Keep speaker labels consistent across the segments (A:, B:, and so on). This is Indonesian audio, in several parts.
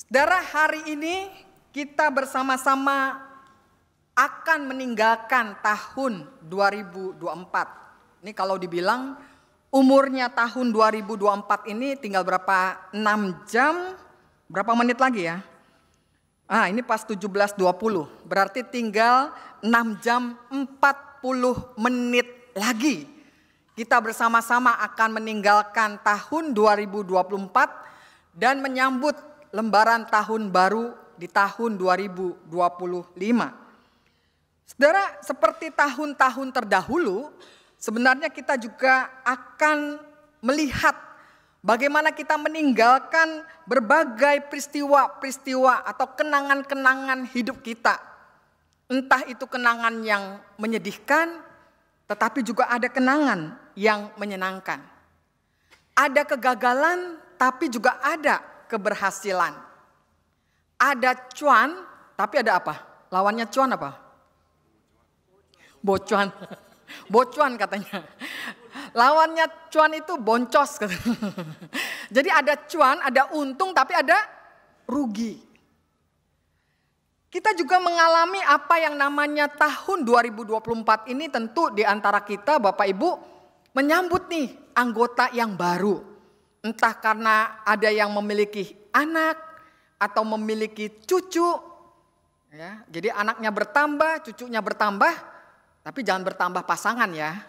A: Saudara, hari ini kita bersama-sama akan meninggalkan tahun 2024. Ini kalau dibilang umurnya tahun 2024 ini tinggal berapa? 6 jam, berapa menit lagi ya? Ini pas 17.20, berarti tinggal 6 jam 40 menit lagi. Kita bersama-sama akan meninggalkan tahun 2024 dan menyambut lembaran tahun baru di tahun 2025. Saudara, seperti tahun-tahun terdahulu, sebenarnya kita juga akan melihat bagaimana kita meninggalkan berbagai peristiwa-peristiwa atau kenangan-kenangan hidup kita. Entah itu kenangan yang menyedihkan, tetapi juga ada kenangan yang menyenangkan. Ada kegagalan, tapi juga ada keberhasilan. Ada cuan, tapi ada apa? Lawannya cuan apa? Bocuan. Bocuan katanya. Lawannya cuan itu boncos. Jadi ada cuan, ada untung, tapi ada rugi. Kita juga mengalami apa yang namanya tahun 2024 ini, tentu di antara kita Bapak Ibu menyambut nih anggota yang baru. Entah karena ada yang memiliki anak atau memiliki cucu. Ya, jadi anaknya bertambah, cucunya bertambah, tapi jangan bertambah pasangan ya.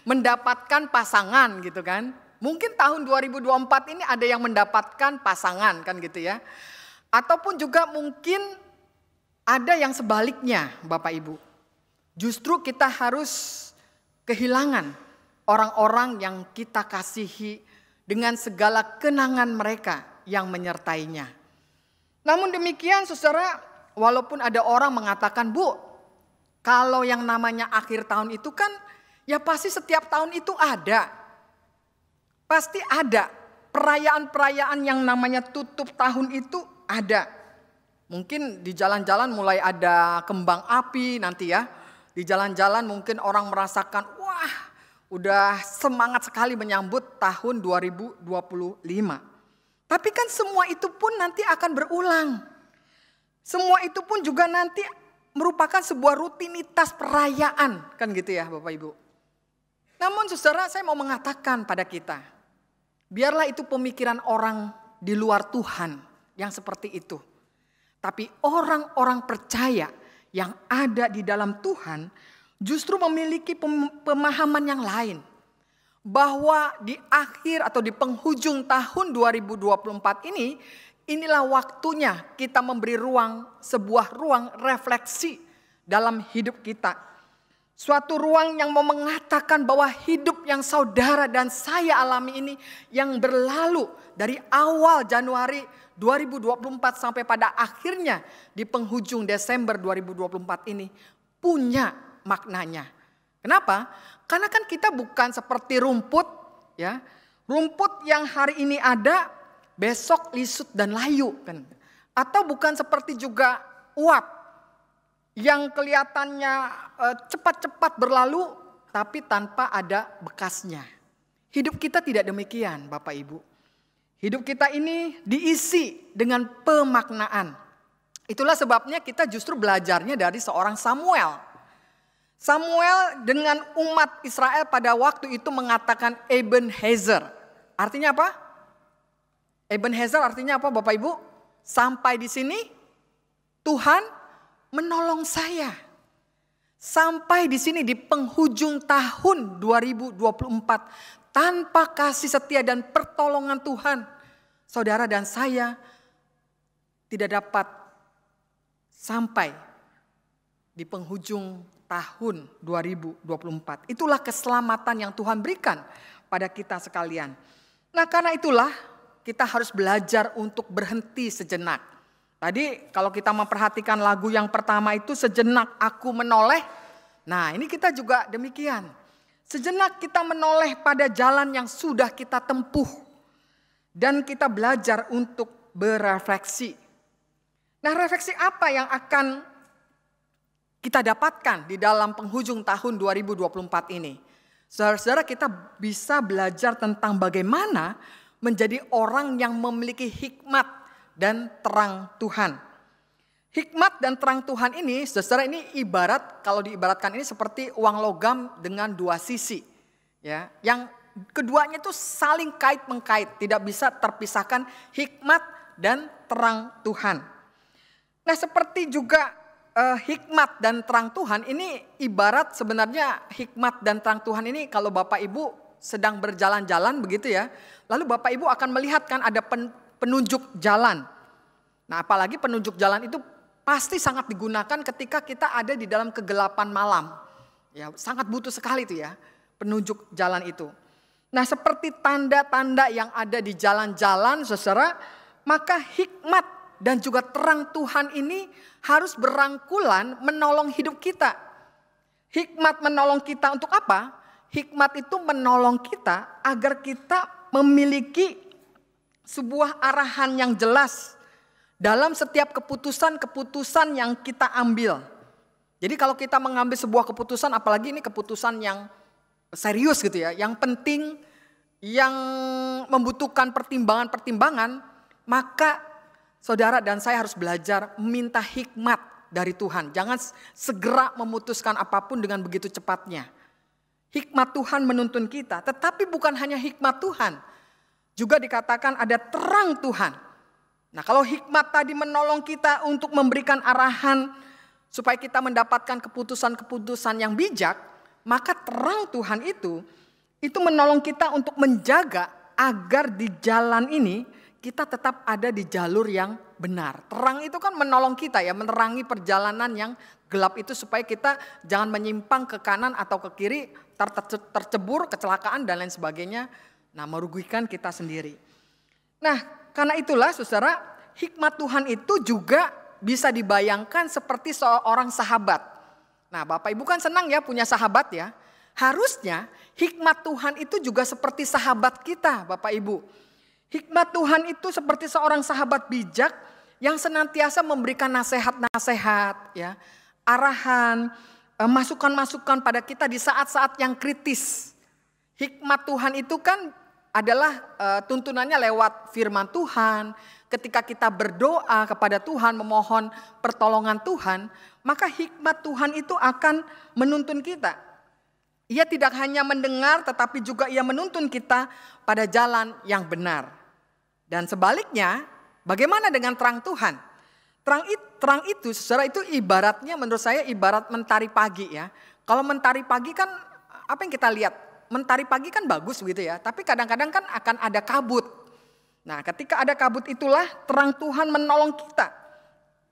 A: Mendapatkan pasangan gitu kan. Mungkin tahun 2024 ini ada yang mendapatkan pasangan kan gitu ya. Ataupun juga mungkin ada yang sebaliknya Bapak Ibu. Justru kita harus kehilangan orang-orang yang kita kasihi dengan segala kenangan mereka yang menyertainya. Namun demikian saudara, walaupun ada orang mengatakan, Bu, kalau yang namanya akhir tahun itu kan ya pasti setiap tahun itu ada. Pasti ada perayaan-perayaan yang namanya tutup tahun itu ada. Mungkin di jalan-jalan mulai ada kembang api nanti ya. Di jalan-jalan mungkin orang merasakan, wah, udah semangat sekali menyambut tahun 2025. Tapi kan semua itu pun nanti akan berulang. Semua itu pun juga nanti merupakan sebuah rutinitas perayaan. Kan gitu ya Bapak Ibu. Namun saudara, saya mau mengatakan pada kita, biarlah itu pemikiran orang di luar Tuhan yang seperti itu. Tapi orang-orang percaya yang ada di dalam Tuhan justru memiliki pemahaman yang lain. Bahwa di akhir atau di penghujung tahun 2024 ini, inilah waktunya kita memberi sebuah ruang refleksi dalam hidup kita. Suatu ruang yang mau mengatakan bahwa hidup yang saudara dan saya alami ini yang berlalu dari awal Januari 2024 sampai pada akhirnya di penghujung Desember 2024 ini punya maknanya. Kenapa? Karena kan kita bukan seperti rumput ya. Rumput yang hari ini ada, besok lisut dan layu kan. Atau bukan seperti juga uap yang kelihatannya cepat-cepat berlalu tapi tanpa ada bekasnya. Hidup kita tidak demikian Bapak Ibu. Hidup kita ini diisi dengan pemaknaan. Itulah sebabnya kita justru belajarnya dari seorang Samuel. Samuel dengan umat Israel pada waktu itu mengatakan Ebenezer. Artinya apa? Ebenezer artinya apa Bapak Ibu? Sampai di sini Tuhan menolong saya. Sampai di sini di penghujung tahun 2024 tanpa kasih setia dan pertolongan Tuhan, saudara dan saya tidak dapat sampai di penghujung tahun 2024. Itulah keselamatan yang Tuhan berikan pada kita sekalian. Nah, karena itulah kita harus belajar untuk berhenti sejenak. Tadi kalau kita memperhatikan lagu yang pertama itu sejenak aku menoleh. Nah, ini kita juga demikian. Sejenak kita menoleh pada jalan yang sudah kita tempuh. Dan kita belajar untuk berefleksi. Nah, refleksi apa yang akan kita dapatkan di dalam penghujung tahun 2024 ini? Saudara-saudara, kita bisa belajar tentang bagaimana menjadi orang yang memiliki hikmat dan terang Tuhan. Hikmat dan terang Tuhan ini, saudara, ini ibarat, kalau diibaratkan ini seperti uang logam dengan dua sisi. Ya, yang keduanya itu saling kait-mengkait, tidak bisa terpisahkan hikmat dan terang Tuhan. Nah, seperti juga hikmat dan terang Tuhan ini ibarat sebenarnya hikmat dan terang Tuhan ini kalau Bapak Ibu sedang berjalan-jalan begitu ya. Lalu Bapak Ibu akan melihat kan ada penunjuk jalan. Nah, apalagi penunjuk jalan itu pasti sangat digunakan ketika kita ada di dalam kegelapan malam. Ya, sangat butuh sekali itu ya, penunjuk jalan itu. Nah, seperti tanda-tanda yang ada di jalan-jalan, saudara, maka hikmat dan juga terang Tuhan ini harus berangkulan menolong hidup kita. Hikmat menolong kita untuk apa? Hikmat itu menolong kita agar kita memiliki sebuah arahan yang jelas dalam setiap keputusan-keputusan yang kita ambil. Jadi kalau kita mengambil sebuah keputusan, apalagi ini keputusan yang serius gitu ya, yang penting, yang membutuhkan pertimbangan-pertimbangan, maka saudara dan saya harus belajar meminta hikmat dari Tuhan. Jangan segera memutuskan apapun dengan begitu cepatnya. Hikmat Tuhan menuntun kita, tetapi bukan hanya hikmat Tuhan. Juga dikatakan ada terang Tuhan. Nah, kalau hikmat tadi menolong kita untuk memberikan arahan supaya kita mendapatkan keputusan-keputusan yang bijak, maka terang Tuhan itu menolong kita untuk menjaga agar di jalan ini kita tetap ada di jalur yang benar. Terang itu kan menolong kita ya, menerangi perjalanan yang gelap itu supaya kita jangan menyimpang ke kanan atau ke kiri, tercebur, kecelakaan dan lain sebagainya. Nah, merugikan kita sendiri. Nah, karena itulah saudara, hikmat Tuhan itu juga bisa dibayangkan seperti seorang sahabat. Nah, Bapak Ibu kan senang ya punya sahabat ya. Harusnya hikmat Tuhan itu juga seperti sahabat kita, Bapak Ibu. Hikmat Tuhan itu seperti seorang sahabat bijak yang senantiasa memberikan nasihat-nasihat, ya, arahan, masukan-masukan pada kita di saat-saat yang kritis. Hikmat Tuhan itu kan adalah tuntunannya lewat firman Tuhan. Ketika kita berdoa kepada Tuhan, memohon pertolongan Tuhan, maka hikmat Tuhan itu akan menuntun kita. Ia tidak hanya mendengar tetapi juga ia menuntun kita pada jalan yang benar. Dan sebaliknya, bagaimana dengan terang Tuhan? Terang itu, saudara, itu ibaratnya menurut saya ibarat mentari pagi ya. Kalau mentari pagi kan apa yang kita lihat? Mentari pagi kan bagus begitu ya, tapi kadang-kadang kan akan ada kabut. Nah, ketika ada kabut itulah terang Tuhan menolong kita.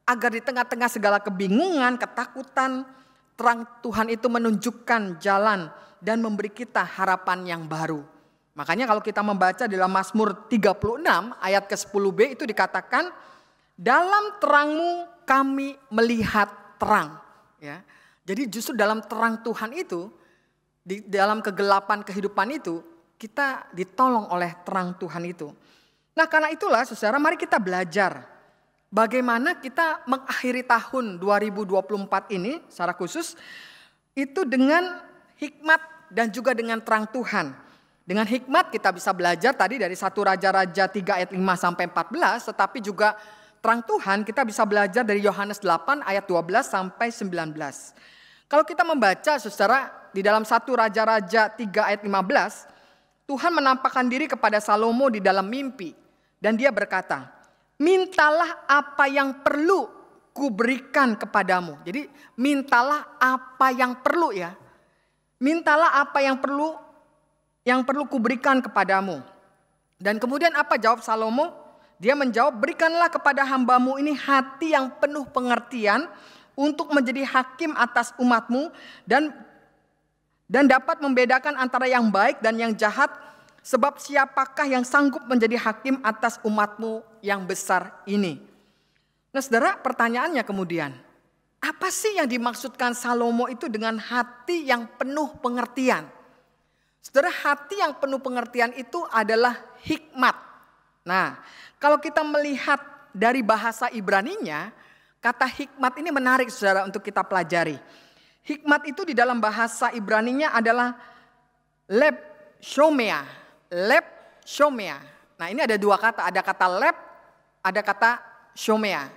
A: Agar di tengah-tengah segala kebingungan, ketakutan, terang Tuhan itu menunjukkan jalan dan memberi kita harapan yang baru. Makanya kalau kita membaca dalam Mazmur 36 ayat ke-10b itu dikatakan, dalam terangmu kami melihat terang. Ya. Jadi justru dalam terang Tuhan itu, di dalam kegelapan kehidupan itu, kita ditolong oleh terang Tuhan itu. Nah, karena itulah saudara, mari kita belajar bagaimana kita mengakhiri tahun 2024 ini secara khusus itu dengan hikmat dan juga dengan terang Tuhan. Dengan hikmat kita bisa belajar tadi dari 1 Raja-Raja 3 ayat 5 sampai 14, tetapi juga terang Tuhan kita bisa belajar dari Yohanes 8 ayat 12 sampai 19. Kalau kita membaca saudara di dalam 1 Raja-Raja 3 ayat 15, Tuhan menampakkan diri kepada Salomo di dalam mimpi dan dia berkata, mintalah apa yang perlu kuberikan kepadamu. Jadi mintalah apa yang perlu ya. Mintalah apa yang perlu kuberikan kepadamu. Dan kemudian apa jawab Salomo? Dia menjawab, berikanlah kepada hambamu ini hati yang penuh pengertian untuk menjadi hakim atas umatmu dan dapat membedakan antara yang baik dan yang jahat. Sebab siapakah yang sanggup menjadi hakim atas umatmu yang besar ini? Nah saudara, pertanyaannya kemudian, apa sih yang dimaksudkan Salomo itu dengan hati yang penuh pengertian? Saudara, hati yang penuh pengertian itu adalah hikmat. Nah, kalau kita melihat dari bahasa Ibraninya, kata hikmat ini menarik saudara untuk kita pelajari. Hikmat itu di dalam bahasa Ibraninya adalah leb shomea. Leb shomea. Nah, ini ada dua kata, ada kata leb, ada kata shomea.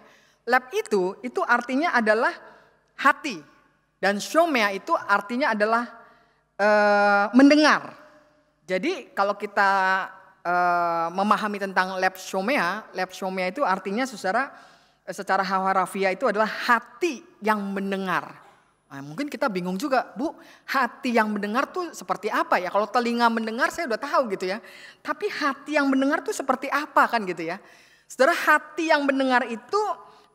A: Leb itu artinya adalah hati. Dan shomea itu artinya adalah mendengar. Jadi kalau kita memahami tentang leb shomea itu artinya secara harafiah itu adalah hati yang mendengar. Nah, mungkin kita bingung juga, Bu, hati yang mendengar tuh seperti apa ya? Kalau telinga mendengar saya udah tahu gitu ya. Tapi hati yang mendengar tuh seperti apa kan gitu ya? Saudara, hati yang mendengar itu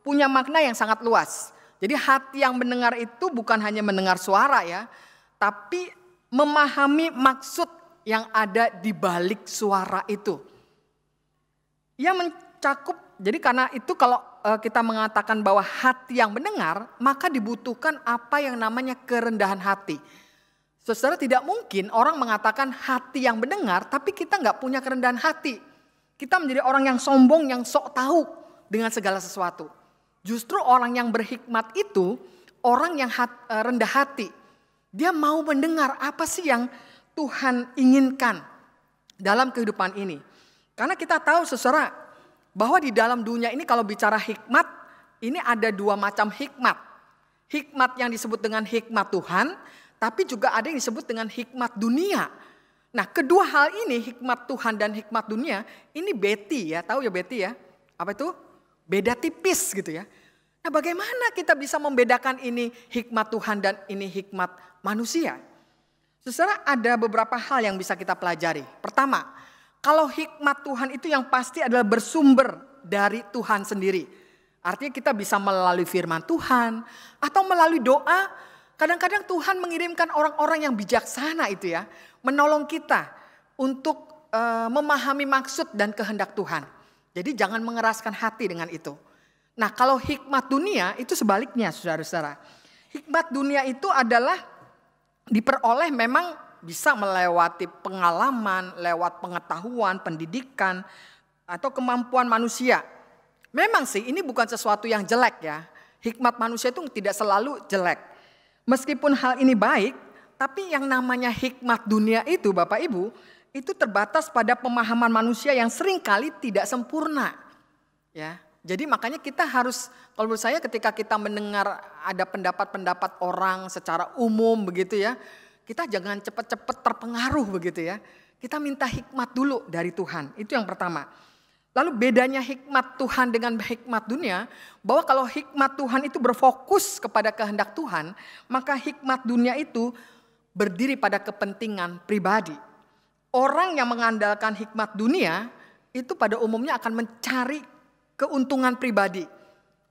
A: punya makna yang sangat luas. Jadi hati yang mendengar itu bukan hanya mendengar suara ya, tapi memahami maksud yang ada di balik suara itu. Ia mencakup, jadi karena itu kalau kita mengatakan bahwa hati yang mendengar, maka dibutuhkan apa yang namanya kerendahan hati. Saudara, tidak mungkin orang mengatakan hati yang mendengar, tapi kita nggak punya kerendahan hati. Kita menjadi orang yang sombong, yang sok tahu dengan segala sesuatu. Justru orang yang berhikmat itu, orang yang rendah hati. Dia mau mendengar apa sih yang Tuhan inginkan dalam kehidupan ini. Karena kita tahu saudara, bahwa di dalam dunia ini kalau bicara hikmat, ini ada dua macam hikmat. Hikmat yang disebut dengan hikmat Tuhan, tapi juga ada yang disebut dengan hikmat dunia. Nah, kedua hal ini, hikmat Tuhan dan hikmat dunia, ini beti ya, tahu ya beti ya? Apa itu? Beda tipis gitu ya. Nah, bagaimana kita bisa membedakan ini hikmat Tuhan dan ini hikmat manusia? Saudara, ada beberapa hal yang bisa kita pelajari. Pertama, kalau hikmat Tuhan itu yang pasti adalah bersumber dari Tuhan sendiri. Artinya kita bisa melalui firman Tuhan atau melalui doa. Kadang-kadang Tuhan mengirimkan orang-orang yang bijaksana itu ya, menolong kita untuk memahami maksud dan kehendak Tuhan. Jadi jangan mengeraskan hati dengan itu. Nah, kalau hikmat dunia itu sebaliknya, saudara-saudara. Hikmat dunia itu adalah diperoleh memang bisa melewati pengalaman, lewat pengetahuan, pendidikan, atau kemampuan manusia. Memang sih ini bukan sesuatu yang jelek ya. Hikmat manusia itu tidak selalu jelek. Meskipun hal ini baik, tapi yang namanya hikmat dunia itu Bapak Ibu, itu terbatas pada pemahaman manusia yang seringkali tidak sempurna. Ya, jadi makanya kita harus, kalau menurut saya ketika kita mendengar ada pendapat-pendapat orang secara umum begitu ya, kita jangan cepat-cepat terpengaruh begitu ya. Kita minta hikmat dulu dari Tuhan. Itu yang pertama. Lalu bedanya hikmat Tuhan dengan hikmat dunia, bahwa kalau hikmat Tuhan itu berfokus kepada kehendak Tuhan, maka hikmat dunia itu berdiri pada kepentingan pribadi. Orang yang mengandalkan hikmat dunia itu pada umumnya akan mencari keuntungan pribadi.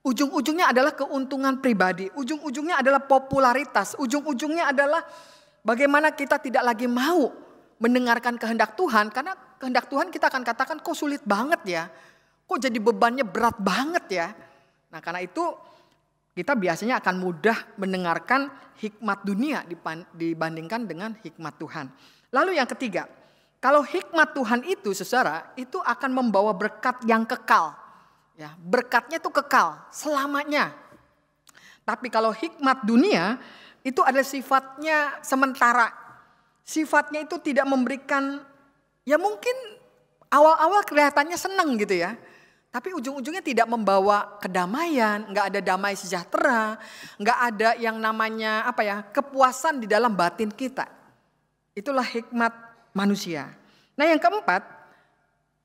A: Ujung-ujungnya adalah keuntungan pribadi. Ujung-ujungnya adalah popularitas. Ujung-ujungnya adalah bagaimana kita tidak lagi mau mendengarkan kehendak Tuhan, karena kehendak Tuhan kita akan katakan kok sulit banget ya, kok jadi bebannya berat banget ya. Nah, karena itu kita biasanya akan mudah mendengarkan hikmat dunia dibandingkan dengan hikmat Tuhan. Lalu yang ketiga, kalau hikmat Tuhan itu saudara, itu akan membawa berkat yang kekal. Ya, berkatnya itu kekal selamanya. Tapi kalau hikmat dunia itu adalah sifatnya sementara. Sifatnya itu tidak memberikan, ya mungkin awal-awal kelihatannya senang gitu ya. Tapi ujung-ujungnya tidak membawa kedamaian, nggak ada damai sejahtera, nggak ada yang namanya kepuasan di dalam batin kita. Itulah hikmat manusia. Nah yang keempat,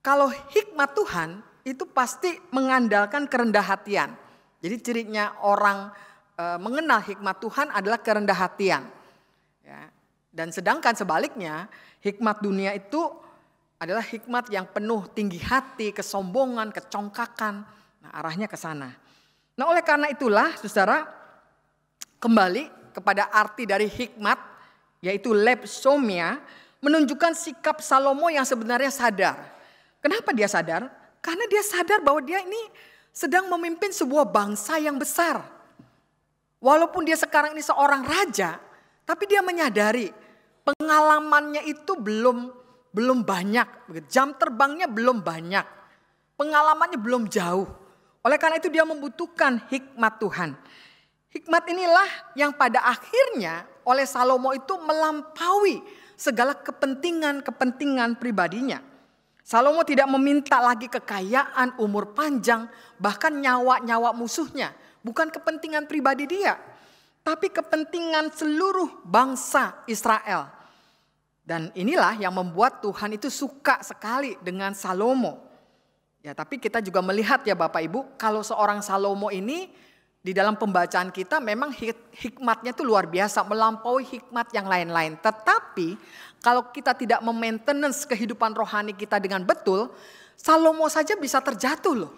A: kalau hikmat Tuhan itu pasti mengandalkan kerendah hatian. Jadi cirinya orang mengenal hikmat Tuhan adalah kerendah hatian. Ya. Dan sedangkan sebaliknya, hikmat dunia itu adalah hikmat yang penuh tinggi hati, kesombongan, kecongkakan. Nah, arahnya ke sana. Nah, oleh karena itulah, saudara, kembali kepada arti dari hikmat, yaitu lepsomia, menunjukkan sikap Salomo yang sebenarnya sadar. Kenapa dia sadar? Karena dia sadar bahwa dia ini sedang memimpin sebuah bangsa yang besar. Walaupun dia sekarang ini seorang raja, tapi dia menyadari pengalamannya itu belum banyak, jam terbangnya belum banyak, pengalamannya belum jauh. Oleh karena itu dia membutuhkan hikmat Tuhan. Hikmat inilah yang pada akhirnya oleh Salomo itu melampaui segala kepentingan pribadinya. Salomo tidak meminta lagi kekayaan, umur panjang, bahkan nyawa-nyawa musuhnya. Bukan kepentingan pribadi dia, tapi kepentingan seluruh bangsa Israel. Dan inilah yang membuat Tuhan itu suka sekali dengan Salomo. Ya, tapi kita juga melihat ya Bapak Ibu, kalau seorang Salomo ini di dalam pembacaan kita memang hikmatnya itu luar biasa, melampaui hikmat yang lain-lain. Tetapi kalau kita tidak memaintenance kehidupan rohani kita dengan betul, Salomo saja bisa terjatuh loh.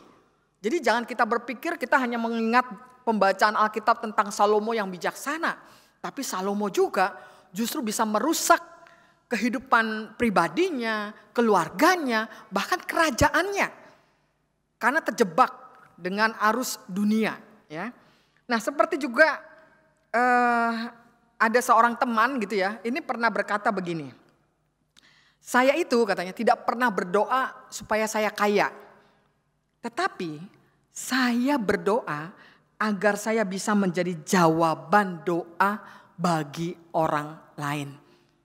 A: Jadi jangan kita berpikir kita hanya mengingat pembacaan Alkitab tentang Salomo yang bijaksana. Tapi Salomo juga justru bisa merusak kehidupan pribadinya, keluarganya, bahkan kerajaannya. Karena terjebak dengan arus dunia. Ya. Nah seperti juga ada seorang teman gitu ya, ini pernah berkata begini. Saya itu katanya tidak pernah berdoa supaya saya kaya. Tetapi saya berdoa agar saya bisa menjadi jawaban doa bagi orang lain.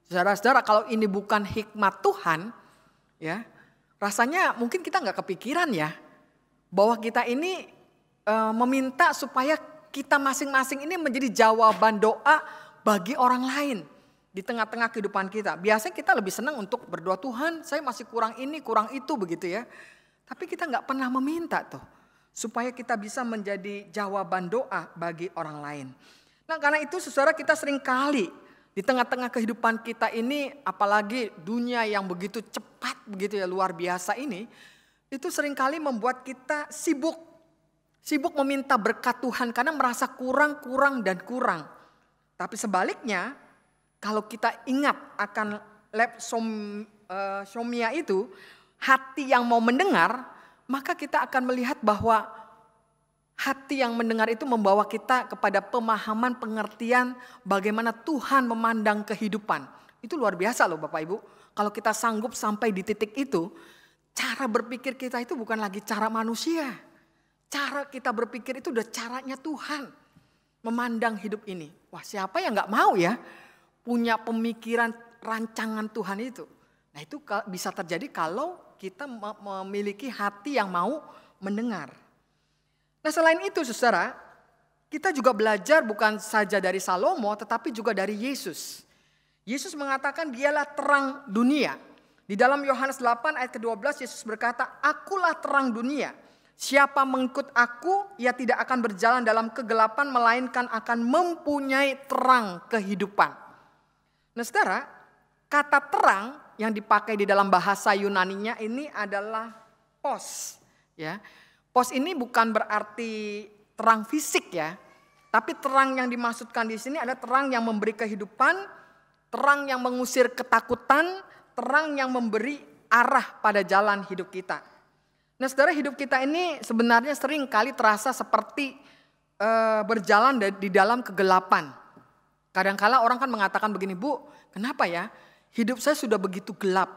A: Saudara-saudara, kalau ini bukan hikmat Tuhan, ya rasanya mungkin kita nggak kepikiran ya bahwa kita ini meminta supaya kita masing-masing ini menjadi jawaban doa bagi orang lain di tengah-tengah kehidupan kita. Biasanya kita lebih senang untuk berdoa, Tuhan saya masih kurang ini, kurang itu begitu ya. Tapi kita nggak pernah meminta tuh supaya kita bisa menjadi jawaban doa bagi orang lain. Nah karena itu saudara, kita sering kali di tengah-tengah kehidupan kita ini, apalagi dunia yang begitu cepat begitu ya, luar biasa ini, itu seringkali membuat kita sibuk meminta berkat Tuhan karena merasa kurang dan kurang. Tapi sebaliknya, kalau kita ingat akan lepsomia itu, hati yang mau mendengar, maka kita akan melihat bahwa hati yang mendengar itu membawa kita kepada pemahaman, pengertian bagaimana Tuhan memandang kehidupan. Itu luar biasa loh Bapak Ibu. Kalau kita sanggup sampai di titik itu, cara berpikir kita itu bukan lagi cara manusia. Cara kita berpikir itu udah caranya Tuhan memandang hidup ini. Wah siapa yang gak mau ya punya pemikiran rancangan Tuhan itu. Nah itu bisa terjadi kalau kita memiliki hati yang mau mendengar. Nah selain itu saudara, kita juga belajar bukan saja dari Salomo tetapi juga dari Yesus. Yesus mengatakan dialah terang dunia. Di dalam Yohanes 8 ayat ke-12 Yesus berkata, akulah terang dunia. Siapa mengikut aku, ia tidak akan berjalan dalam kegelapan, melainkan akan mempunyai terang kehidupan. Nah saudara, kata terang yang dipakai di dalam bahasa Yunaninya ini adalah pos. Ya. Pos ini bukan berarti terang fisik ya, tapi terang yang dimaksudkan di sini ada terang yang memberi kehidupan, terang yang mengusir ketakutan, terang yang memberi arah pada jalan hidup kita. Nah saudara, hidup kita ini sebenarnya sering kali terasa seperti berjalan di dalam kegelapan. Kadang-kala orang kan mengatakan begini, Bu, kenapa ya hidup saya sudah begitu gelap.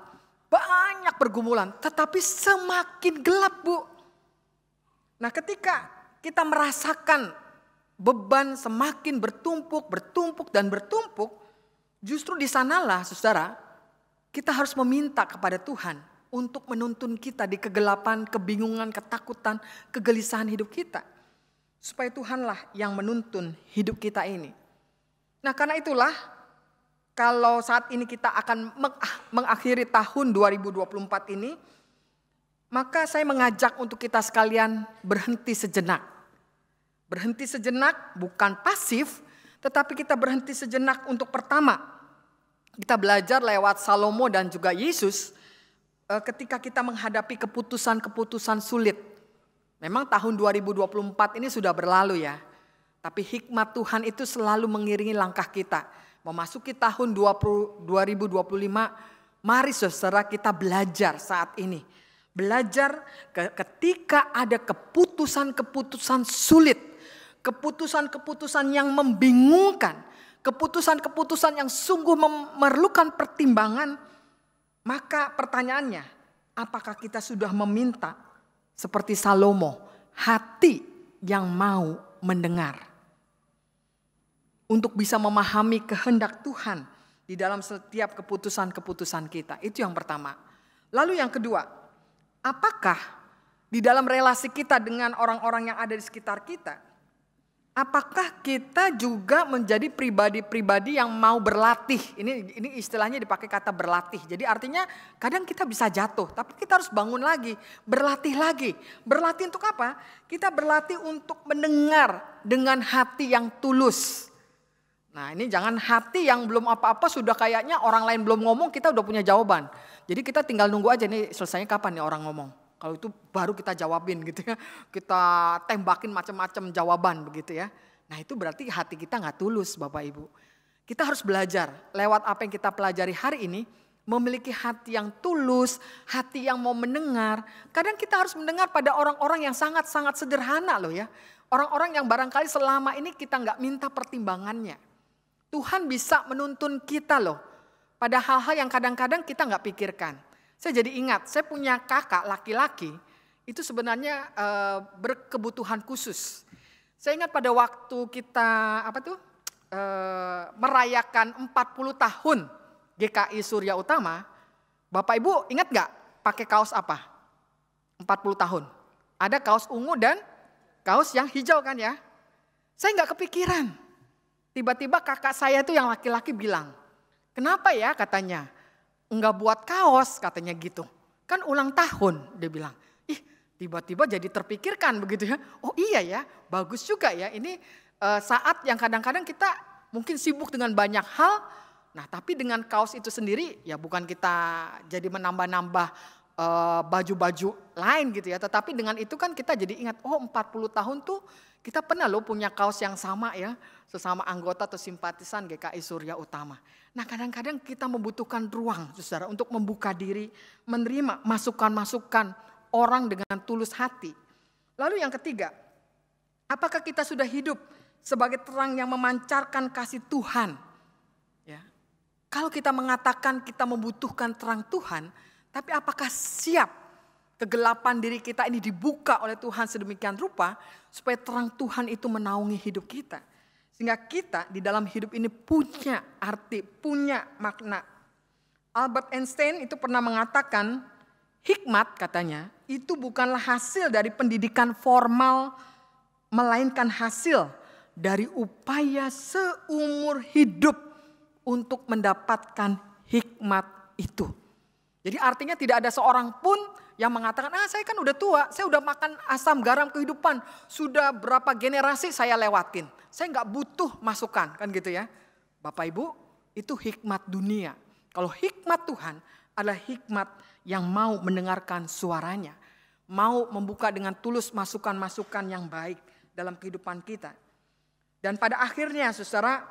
A: Banyak pergumulan, tetapi semakin gelap Bu. Nah ketika kita merasakan beban semakin bertumpuk, justru di sanalah saudara, kita harus meminta kepada Tuhan untuk menuntun kita di kegelapan, kebingungan, ketakutan, kegelisahan hidup kita. Supaya Tuhanlah yang menuntun hidup kita ini. Nah karena itulah, kalau saat ini kita akan mengakhiri tahun 2024 ini, maka saya mengajak untuk kita sekalian berhenti sejenak. Berhenti sejenak bukan pasif, tetapi kita berhenti sejenak untuk pertama. Kita belajar lewat Salomo dan juga Yesus, ketika kita menghadapi keputusan-keputusan sulit. Memang tahun 2024 ini sudah berlalu ya. Tapi hikmat Tuhan itu selalu mengiringi langkah kita. Memasuki tahun 2025, mari saudara kita belajar saat ini. Belajar ketika ada keputusan-keputusan sulit. Keputusan-keputusan yang membingungkan. Keputusan-keputusan yang sungguh memerlukan pertimbangan. Maka pertanyaannya, apakah kita sudah meminta seperti Salomo, hati yang mau mendengar? Untuk bisa memahami kehendak Tuhan di dalam setiap keputusan-keputusan kita. Itu yang pertama. Lalu yang kedua, apakah di dalam relasi kita dengan orang-orang yang ada di sekitar kita, apakah kita juga menjadi pribadi-pribadi yang mau berlatih? Ini istilahnya dipakai kata berlatih. Jadi artinya kadang kita bisa jatuh, tapi kita harus bangun lagi, berlatih lagi. Berlatih untuk apa? Kita berlatih untuk mendengar dengan hati yang tulus. Nah, ini jangan hati yang belum apa-apa sudah kayaknya orang lain belum ngomong kita udah punya jawaban. Jadi kita tinggal nunggu aja nih selesainya kapan nih orang ngomong. Kalau itu baru kita jawabin gitu ya. Kita tembakin macam-macam jawaban begitu ya. Nah itu berarti hati kita gak tulus Bapak Ibu. Kita harus belajar lewat apa yang kita pelajari hari ini. Memiliki hati yang tulus, hati yang mau mendengar. Kadang kita harus mendengar pada orang-orang yang sangat-sangat sederhana loh ya. Orang-orang yang barangkali selama ini kita gak minta pertimbangannya. Tuhan bisa menuntun kita loh. Pada hal-hal yang kadang-kadang kita gak pikirkan. Saya jadi ingat, saya punya kakak laki-laki itu sebenarnya berkebutuhan khusus. Saya ingat pada waktu kita merayakan 40 tahun GKI Surya Utama, Bapak Ibu ingat gak pakai kaos apa? 40 tahun. Ada kaos ungu dan kaos yang hijau kan ya. Saya gak kepikiran. Tiba-tiba kakak saya itu yang laki-laki bilang, kenapa ya katanya? Enggak buat kaos katanya gitu. Kan ulang tahun dia bilang. Tiba-tiba jadi terpikirkan begitu ya. Oh iya ya, bagus juga ya. Ini saat yang kadang-kadang kita mungkin sibuk dengan banyak hal. Nah tapi dengan kaos itu sendiri ya bukan kita jadi menambah-nambah baju-baju lain gitu ya. Tetapi dengan itu kan kita jadi ingat, oh 40 tahun tuh kita pernah loh punya kaos yang sama ya. Sesama anggota atau simpatisan GKI Surya Utama. Nah kadang-kadang kita membutuhkan ruang saudara untuk membuka diri, menerima masukan-masukan orang dengan tulus hati. Lalu yang ketiga, apakah kita sudah hidup sebagai terang yang memancarkan kasih Tuhan? Ya. Kalau kita mengatakan kita membutuhkan terang Tuhan, tapi apakah siap kegelapan diri kita ini dibuka oleh Tuhan sedemikian rupa supaya terang Tuhan itu menaungi hidup kita? Sehingga kita di dalam hidup ini punya arti, punya makna. Albert Einstein itu pernah mengatakan, hikmat katanya itu bukanlah hasil dari pendidikan formal, melainkan hasil dari upaya seumur hidup untuk mendapatkan hikmat itu. Jadi artinya tidak ada seorang pun yang mengatakan, saya kan udah tua, saya udah makan asam garam kehidupan, sudah berapa generasi saya lewatin. Saya nggak butuh masukan, kan gitu ya. Bapak Ibu, itu hikmat dunia. Kalau hikmat Tuhan adalah hikmat yang mau mendengarkan suaranya. Mau membuka dengan tulus masukan-masukan yang baik dalam kehidupan kita. Dan pada akhirnya saudara,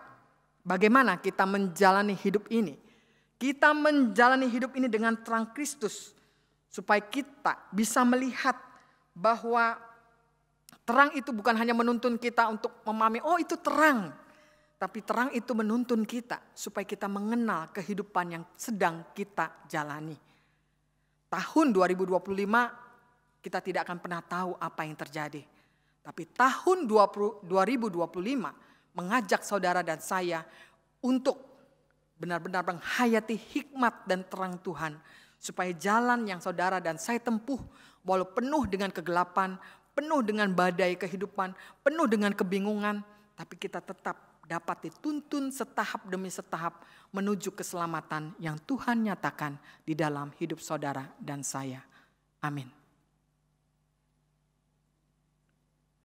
A: bagaimana kita menjalani hidup ini? Kita menjalani hidup ini dengan terang Kristus. Supaya kita bisa melihat bahwa terang itu bukan hanya menuntun kita untuk memahami, oh itu terang. Tapi terang itu menuntun kita supaya kita mengenal kehidupan yang sedang kita jalani. Tahun 2025 kita tidak akan pernah tahu apa yang terjadi. Tapi tahun 2025 mengajak saudara dan saya untuk benar-benar menghayati hikmat dan terang Tuhan. Supaya jalan yang saudara dan saya tempuh walau penuh dengan kegelapan, penuh dengan badai kehidupan, penuh dengan kebingungan. Tapi kita tetap dapat dituntun setahap demi setahap menuju keselamatan yang Tuhan nyatakan di dalam hidup saudara dan saya. Amin.